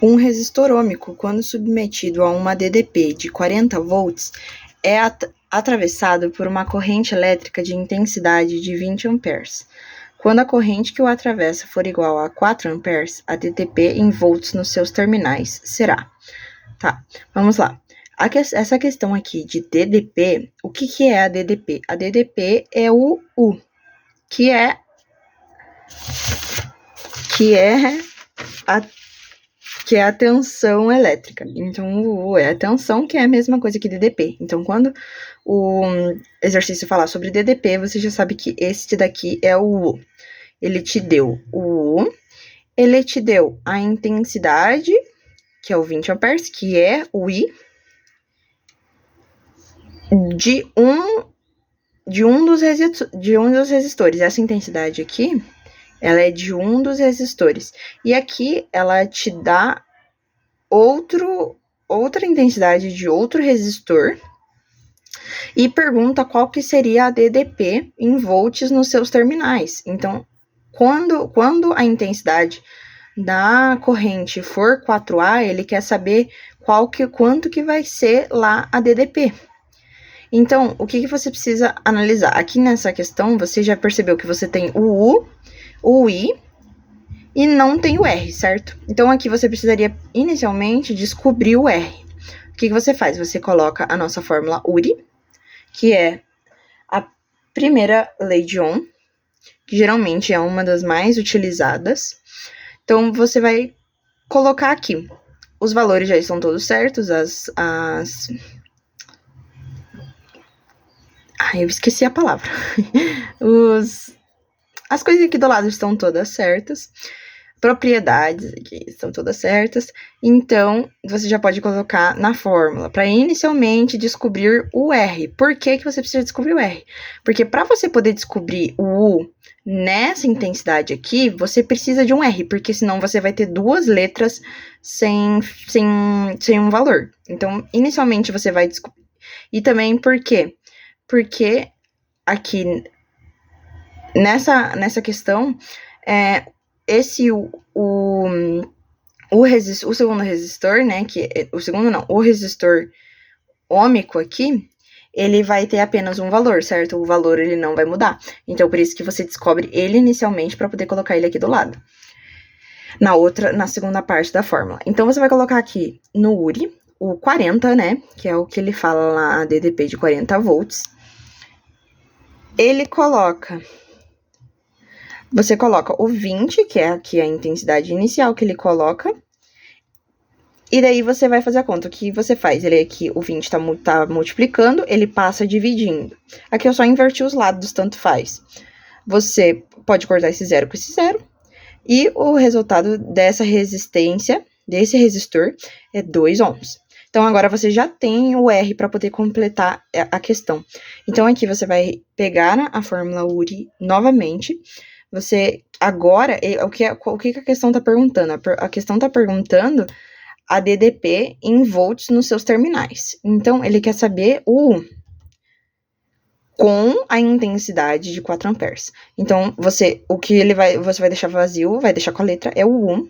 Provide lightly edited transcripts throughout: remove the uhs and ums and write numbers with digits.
Um resistor ôhmico, quando submetido a uma DDP de 40 volts, é atravessado por uma corrente elétrica de intensidade de 20 amperes. Quando a corrente que o atravessa for igual a 4 amperes, a DDP em volts nos seus terminais será. Tá, vamos lá. Essa questão aqui de DDP, o que é a DDP? A DDP é o U, que é a tensão elétrica. Então, o U é a tensão, que é a mesma coisa que DDP. Então, quando o exercício falar sobre DDP, você já sabe que este daqui é o U. Ele te deu o U, ele te deu a intensidade, que é o 20 amperes, que é o I, de um dos resistores. Essa intensidade aqui, ela é de um dos resistores. E aqui, ela te dá outra intensidade de outro resistor e pergunta qual que seria a DDP em volts nos seus terminais. Então, quando a intensidade da corrente for 4A, ele quer saber quanto que vai ser lá a DDP. Então, o que você precisa analisar? Aqui nessa questão, você já percebeu que você tem o U, o I e não tem o R, certo? Então, aqui você precisaria, inicialmente, descobrir o R. O que você faz? Você coloca a nossa fórmula URI, que é a primeira lei de Ohm, que geralmente é uma das mais utilizadas. Então, você vai colocar aqui. Os valores já estão todos certos, eu esqueci a palavra. As coisas aqui do lado estão todas certas. Propriedades aqui estão todas certas. Então, você já pode colocar na fórmula para inicialmente descobrir o R. Por que você precisa descobrir o R? Porque para você poder descobrir o U nessa intensidade aqui, você precisa de um R, porque senão você vai ter duas letras sem um valor. Então, inicialmente você vai descobrir. E também por quê? Porque aqui nessa questão, o segundo resistor, né, o resistor ôhmico aqui, ele vai ter apenas um valor, certo? O valor, ele não vai mudar. Então, por isso que você descobre ele inicialmente para poder colocar ele aqui do lado. Na segunda parte da fórmula. Então, você vai colocar aqui no URI, o 40, né, que é o que ele fala lá, a DDP de 40 volts. Você coloca o 20, que é aqui a intensidade inicial que ele coloca. E daí você vai fazer a conta. O que você faz? Ele aqui, o 20 tá multiplicando, ele passa dividindo. Aqui eu só inverti os lados, tanto faz. Você pode cortar esse zero com esse zero. E o resultado dessa resistência, desse resistor, é 2 ohms. Então, agora você já tem o R para poder completar a questão. Então, aqui você vai pegar a fórmula URI novamente. O que a questão está perguntando? A questão está perguntando a DDP em volts nos seus terminais. Então, ele quer saber o com a intensidade de 4 amperes. Então, você vai deixar vazio, vai deixar com a letra, é o 1.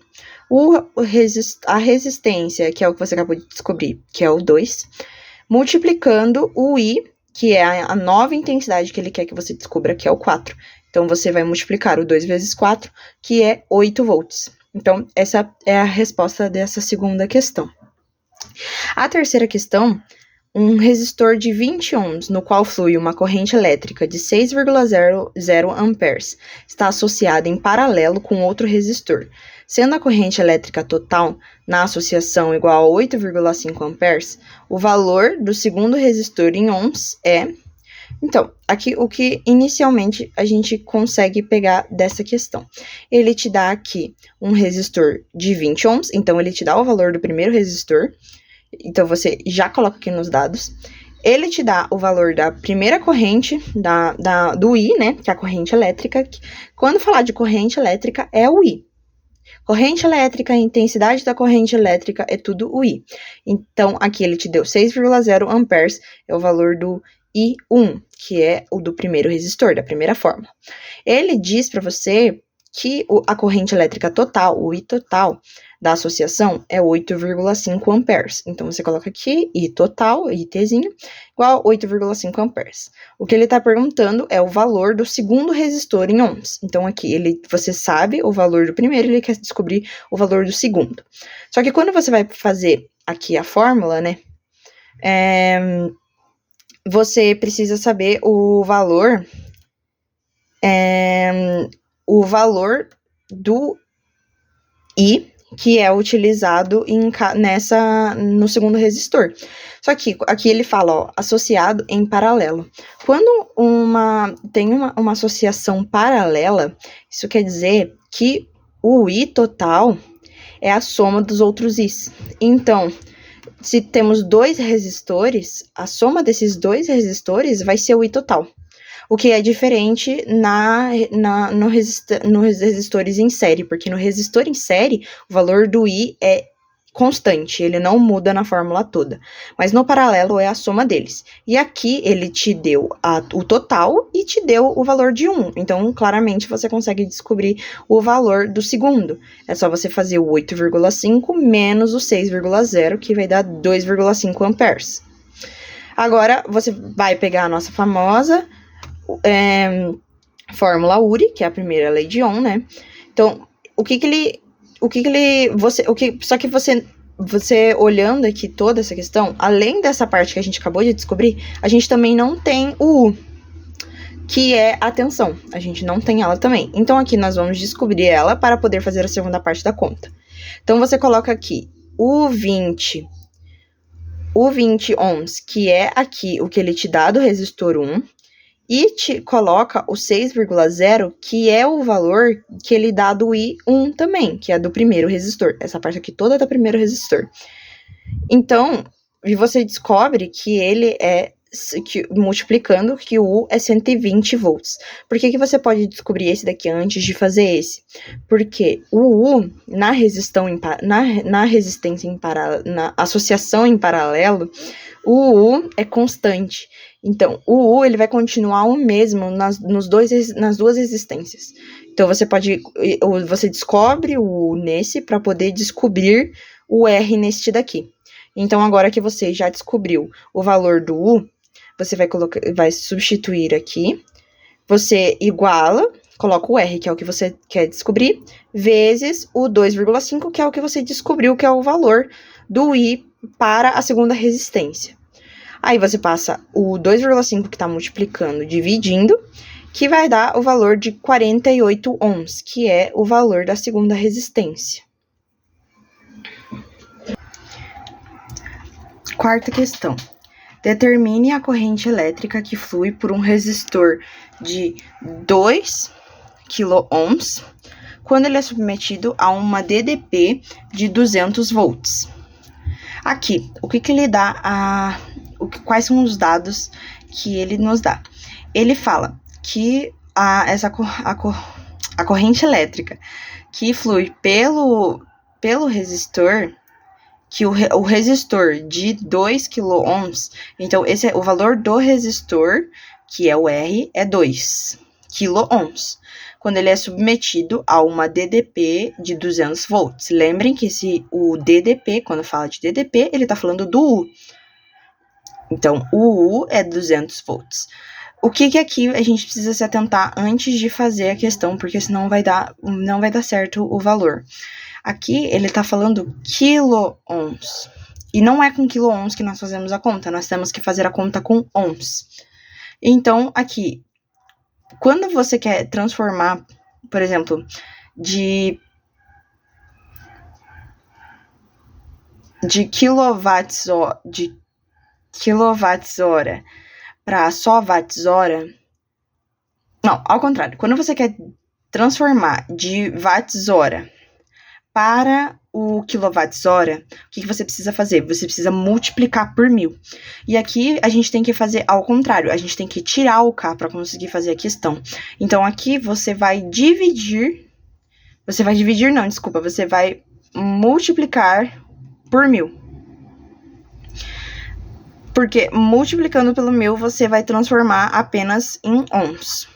A resistência, que é o que você acabou de descobrir, que é o 2, multiplicando o I, que é a nova intensidade que ele quer que você descubra, que é o 4. Então, você vai multiplicar o 2 vezes 4, que é 8 volts. Então, essa é a resposta dessa segunda questão. A terceira questão, um resistor de 20 ohms, no qual flui uma corrente elétrica de 6,00 amperes, está associada em paralelo com outro resistor, sendo a corrente elétrica total na associação igual a 8,5 amperes, o valor do segundo resistor em ohms é... Então, aqui o que inicialmente a gente consegue pegar dessa questão. Ele te dá aqui um resistor de 20 ohms, então ele te dá o valor do primeiro resistor, então você já coloca aqui nos dados. Ele te dá o valor da primeira corrente, do I, né, que é a corrente elétrica. Quando falar de corrente elétrica, é o I. Corrente elétrica, a intensidade da corrente elétrica é tudo o I. Então, aqui ele te deu 6,0 amperes, é o valor do I1, que é o do primeiro resistor, da primeira fórmula. Ele diz para você que a corrente elétrica total, o I total, da associação é 8,5 amperes. Então, você coloca aqui, I total, ITzinho, igual a 8,5 amperes. O que ele está perguntando é o valor do segundo resistor em ohms. Então, aqui, você sabe o valor do primeiro, ele quer descobrir o valor do segundo. Só que quando você vai fazer aqui a fórmula, né, você precisa saber o valor do I, que é utilizado no segundo resistor. Só que aqui ele fala, ó, associado em paralelo. Quando tem uma associação paralela, isso quer dizer que o I total é a soma dos outros Is. Então, se temos dois resistores, a soma desses dois resistores vai ser o I total. O que é diferente nos resistores em série, porque no resistor em série, o valor do I é constante, ele não muda na fórmula toda. Mas no paralelo é a soma deles. E aqui ele te deu o total e te deu o valor de 1. Então, claramente, você consegue descobrir o valor do segundo. É só você fazer o 8,5 menos o 6,0, que vai dar 2,5 amperes. Agora, você vai pegar a nossa famosa fórmula URI, que é a primeira lei de Ohm, né? Então, só que você olhando aqui toda essa questão, além dessa parte que a gente acabou de descobrir, a gente também não tem o U, que é a tensão. A gente não tem ela também. Então, aqui nós vamos descobrir ela para poder fazer a segunda parte da conta. Então, você coloca aqui o 20 ohms, que é aqui o que ele te dá do resistor 1, e te coloca o 6,0, que é o valor que ele dá do I1 também, que é do primeiro resistor. Essa parte aqui toda é do primeiro resistor. Então, você descobre que ele multiplicando, que o U é 120 volts. Por que você pode descobrir esse daqui antes de fazer esse? Porque o U, na associação em paralelo, o U é constante. Então, o U ele vai continuar o mesmo nas duas resistências. Então, você descobre o U nesse para poder descobrir o R neste daqui. Então, agora que você já descobriu o valor do U, você vai substituir aqui, você iguala, coloca o R, que é o que você quer descobrir, vezes o 2,5, que é o que você descobriu, que é o valor do I para a segunda resistência. Aí você passa o 2,5 que está multiplicando, dividindo, que vai dar o valor de 48 ohms, que é o valor da segunda resistência. Quarta questão. Determine a corrente elétrica que flui por um resistor de 2 kΩ quando ele é submetido a uma DDP de 200 volts. Aqui, o que ele dá quais são os dados que ele nos dá? Ele fala que a corrente elétrica que flui pelo resistor, que o resistor de 2 kΩ, então esse é o valor do resistor, que é o R, é 2 kΩ, quando ele é submetido a uma DDP de 200 volts. Lembrem que o DDP, quando fala de DDP, ele está falando do U. Então, o U é 200 volts. O que aqui a gente precisa se atentar antes de fazer a questão, porque senão não vai dar certo o valor. Aqui ele está falando quilo-ohms. E não é com quilo-ohms que nós fazemos a conta, nós temos que fazer a conta com ohms. Então, aqui, quando você quer transformar, por exemplo, de quilowatts-hora para só watts-hora. Não, ao contrário. Quando você quer transformar de watts-hora para o quilowatts-hora, o que você precisa fazer? Você precisa multiplicar por 1000. E aqui a gente tem que fazer ao contrário. A gente tem que tirar o K para conseguir fazer a questão. Então, aqui você vai dividir... Você vai multiplicar por 1000. Porque multiplicando pelo 1000, você vai transformar apenas em ohms.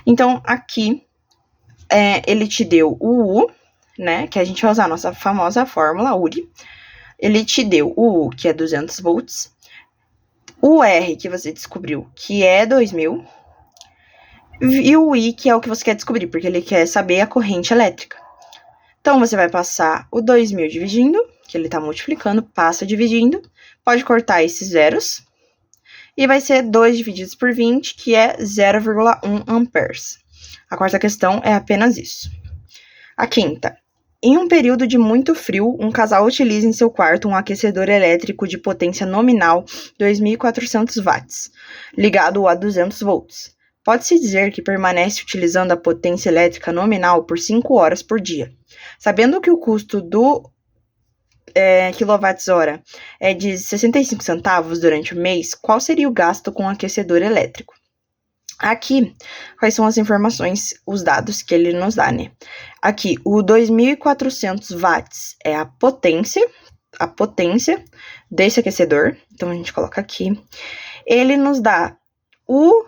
Então, aqui, ele te deu o U, né, que a gente vai usar a nossa famosa fórmula URI. Ele te deu o U, que é 200 volts, o R, que você descobriu, que é 2000, e o I, que é o que você quer descobrir, porque ele quer saber a corrente elétrica. Então, você vai passar o 2000 dividindo, que ele está multiplicando, passa dividindo, pode cortar esses zeros, e vai ser 2 divididos por 20, que é 0,1 amperes. A quarta questão é apenas isso. A quinta. Em um período de muito frio, um casal utiliza em seu quarto um aquecedor elétrico de potência nominal 2.400 watts, ligado a 200 volts. Pode-se dizer que permanece utilizando a potência elétrica nominal por 5 horas por dia. Sabendo que o custo do kWh é de 65 centavos durante o mês, qual seria o gasto com o aquecedor elétrico? Aqui, quais são as informações, os dados que ele nos dá, né? Aqui, o 2.400 watts é a potência desse aquecedor. Então, a gente coloca aqui. Ele nos dá o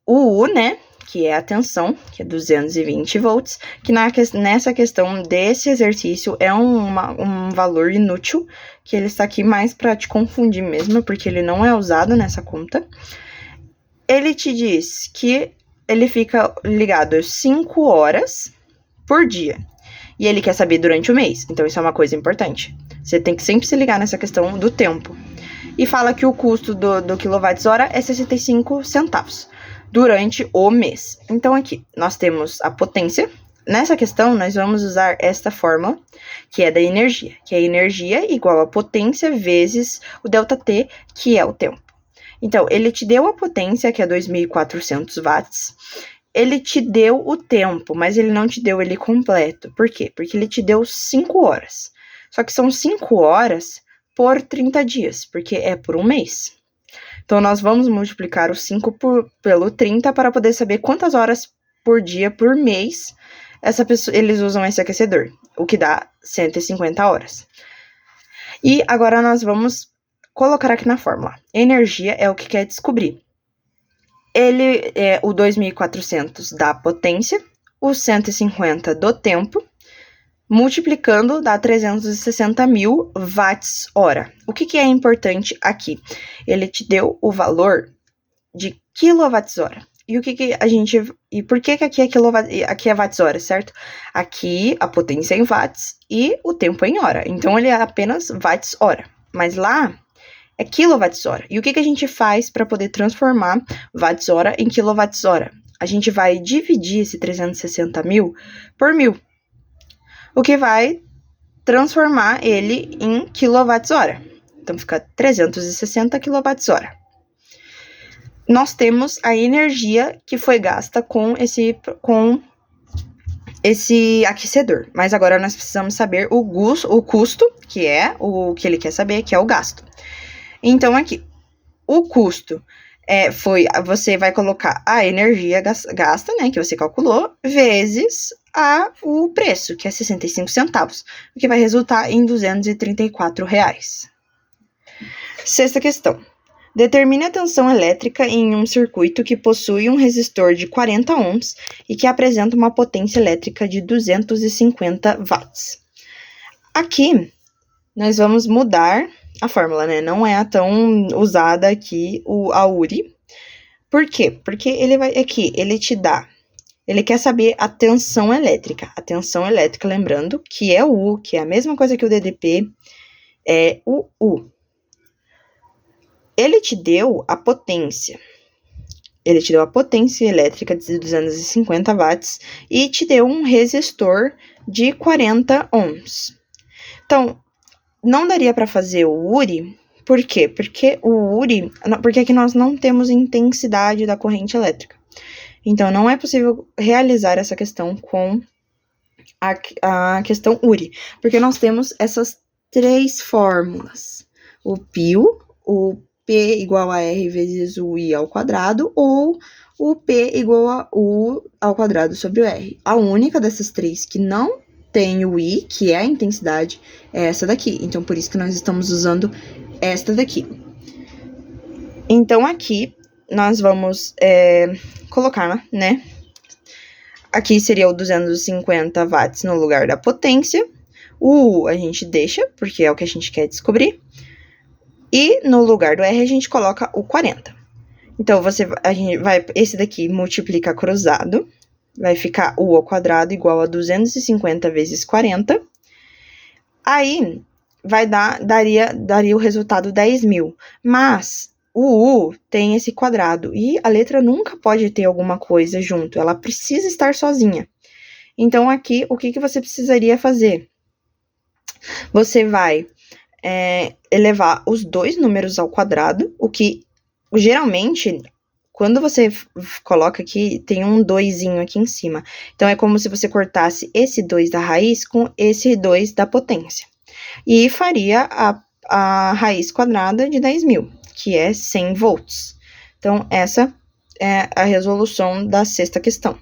U, né? Que é a tensão, que é 220 volts, que nessa questão desse exercício é um valor inútil, que ele está aqui mais para te confundir mesmo, porque ele não é usado nessa conta. Ele te diz que ele fica ligado 5 horas por dia. E ele quer saber durante o mês. Então, isso é uma coisa importante. Você tem que sempre se ligar nessa questão do tempo. E fala que o custo do kWh é 65 centavos durante o mês. Então, aqui, nós temos a potência. Nessa questão, nós vamos usar esta fórmula, que é da energia. Que é energia igual a potência vezes o ΔT, que é o tempo. Então, ele te deu a potência, que é 2.400 watts. Ele te deu o tempo, mas ele não te deu ele completo. Por quê? Porque ele te deu 5 horas. Só que são 5 horas por 30 dias, porque é por um mês. Então, nós vamos multiplicar o 5 pelo 30 para poder saber quantas horas por dia, por mês, eles usam esse aquecedor, o que dá 150 horas. E agora nós vamos colocar aqui na fórmula. Energia é o que quer descobrir. Ele é o 2.400 da potência, o 150 do tempo, multiplicando dá 360.000 watts-hora. O que é importante aqui? Ele te deu o valor de quilowatts-hora. E o que a gente... E por que aqui é aqui é watts-hora, certo? Aqui a potência é em watts e o tempo é em hora. Então, ele é apenas watts-hora. Mas lá é quilowatts-hora. E o que a gente faz para poder transformar watts-hora em quilowatts-hora? A gente vai dividir esse 360.000 por 1.000. O que vai transformar ele em quilowatts-hora. Então, fica 360 kWh. Nós temos a energia que foi gasta com esse aquecedor. Mas agora nós precisamos saber o custo, que é o que ele quer saber, que é o gasto. Então, aqui, o custo você vai colocar a energia gasta, né, que você calculou, vezes o preço, que é 65 centavos, o que vai resultar em R$234. Sexta questão. Determine a tensão elétrica em um circuito que possui um resistor de 40 ohms e que apresenta uma potência elétrica de 250 watts. Aqui, nós vamos mudar a fórmula, né? Não é tão usada aqui a URI. Por quê? Porque ele te dá... Ele quer saber a tensão elétrica. A tensão elétrica, lembrando, que é o U, que é a mesma coisa que o DDP, é o U. Ele te deu a potência. Ele te deu a potência elétrica de 250 watts e te deu um resistor de 40 ohms. Então, não daria para fazer o URI. Por quê? Porque aqui nós não temos intensidade da corrente elétrica. Então, não é possível realizar essa questão com a questão URI, porque nós temos essas 3 fórmulas. O π, o P igual a R vezes o I ao quadrado, ou o P igual a U ao quadrado sobre o R. A única dessas 3 que não tem o I, que é a intensidade, é essa daqui. Então, por isso que nós estamos usando esta daqui. Então, aqui, nós vamos colocar, né, Aqui seria o 250 watts no lugar da potência. O U a gente deixa, porque é o que a gente quer descobrir. E no lugar do R a gente coloca o 40. Então, esse daqui multiplica cruzado. Vai ficar U ao quadrado igual a 250 vezes 40. Aí, daria o resultado 10.000. Mas o U tem esse quadrado e a letra nunca pode ter alguma coisa junto. Ela precisa estar sozinha. Então, aqui, o que você precisaria fazer? Você vai elevar os dois números ao quadrado, o que geralmente, quando você coloca aqui, tem um 2zinho aqui em cima. Então, é como se você cortasse esse 2 da raiz com esse 2 da potência. E faria a raiz quadrada de 10.000, que é 100 volts. Então, essa é a resolução da sexta questão.